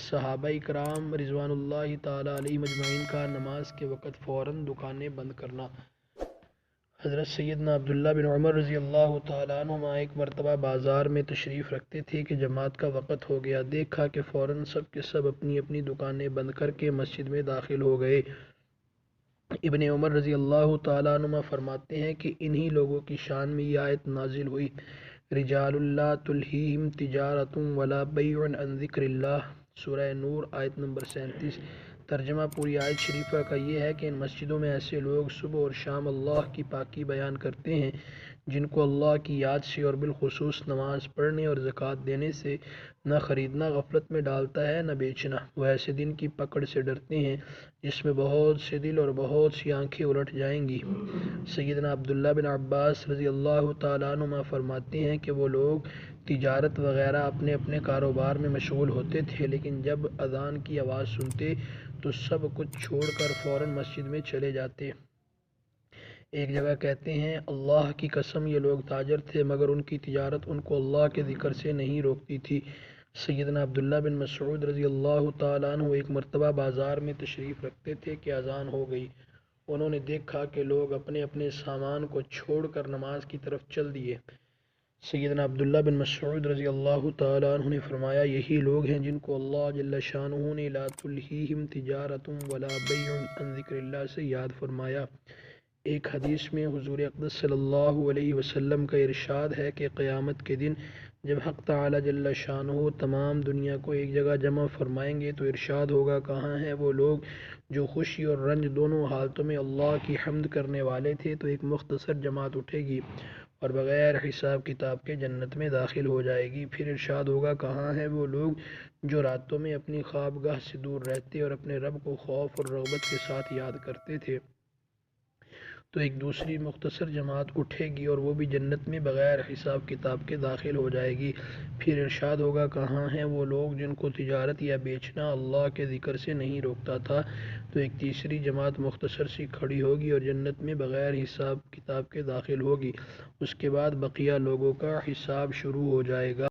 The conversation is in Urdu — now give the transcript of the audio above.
صحابہ کرام رضوان اللہ تعالیٰ علیہ مجمعین کا نماز کے وقت فوراً دکانیں بند کرنا۔ حضرت سیدنا عبداللہ بن عمر رضی اللہ تعالیٰ عنہما ایک مرتبہ بازار میں تشریف رکھتے تھے کہ جماعت کا وقت ہو گیا۔ دیکھا کہ فوراً سب کے سب اپنی اپنی دکانیں بند کر کے مسجد میں داخل ہو گئے۔ ابن عمر رضی اللہ تعالیٰ عنہما فرماتے ہیں کہ انہی لوگوں کی شان میں یہ آیت نازل ہوئی، رجال لا تلہیہم تجارۃ ولا بیع عن ذکر اللہ، سورہ نور آیت نمبر 37۔ ترجمہ پوری آیت شریفہ کا یہ ہے کہ ان مسجدوں میں ایسے لوگ صبح اور شام اللہ کی پاکی بیان کرتے ہیں، جن کو اللہ کی یاد سے اور بالخصوص نماز پڑھنے اور زکوٰۃ دینے سے نہ خریدنا غفلت میں ڈالتا ہے نہ بیچنا۔ وہ ایسے دن کی پکڑ سے ڈرتے ہیں جس میں بہت سے دل اور بہت سی آنکھیں الٹ جائیں گی۔ سیدنا عبداللہ بن عباس رضی اللہ تعالیٰ عنہما فرماتے ہیں کہ وہ لوگ تجارت وغیرہ اپنے اپنے کاروبار میں مشغول ہوتے تھے، لیکن جب اذان کی آواز سنتے تو سب کچھ چھوڑ کر فوراً مسجد میں چلے جاتے۔ ایک جگہ کہتے ہیں، اللہ کی قسم یہ لوگ تاجر تھے مگر ان کی تجارت ان کو اللہ کے ذکر سے نہیں روکتی تھی۔ سیدنا عبداللہ بن مسعود رضی اللہ تعالیٰ عنہ ایک مرتبہ بازار میں تشریف رکھتے تھے کہ اذان ہو گئی۔ انہوں نے دیکھا کہ لوگ اپنے اپنے سامان کو چھوڑ کر نماز کی طرف چل دیے۔ سیدنا عبداللہ بن مسعود رضی اللہ تعالیٰ عنہ نے فرمایا، یہی لوگ ہیں جن کو اللہ جل شانہ نے لا تلہیہم تجارۃ ولا بیع عن ذکر اللہ سے یاد فرمایا۔ ایک حدیث میں حضور اقدس صلی اللہ علیہ وسلم کا ارشاد ہے کہ قیامت کے دن جب حق تعالی جل شانہ تمام دنیا کو ایک جگہ جمع فرمائیں گے تو ارشاد ہوگا، کہاں ہیں وہ لوگ جو خوشی اور رنج دونوں حالتوں میں اللہ کی حمد کرنے والے تھے؟ تو ایک مختصر جماعت اٹھے گی اور بغیر حساب کتاب کے جنت میں داخل ہو جائے گی۔ پھر ارشاد ہوگا، کہاں ہیں وہ لوگ جو راتوں میں اپنی خوابگاہ سے دور رہتے اور اپنے رب کو خوف اور رغبت کے ساتھ یاد کرتے تھے؟ تو ایک دوسری مختصر جماعت اٹھے گی اور وہ بھی جنت میں بغیر حساب کتاب کے داخل ہو جائے گی۔ پھر ارشاد ہوگا، کہاں ہیں وہ لوگ جن کو تجارت یا بیچنا اللہ کے ذکر سے نہیں روکتا تھا؟ تو ایک تیسری جماعت مختصر سی کھڑی ہوگی اور جنت میں بغیر حساب کتاب کے داخل ہوگی۔ اس کے بعد بقیہ لوگوں کا حساب شروع ہو جائے گا۔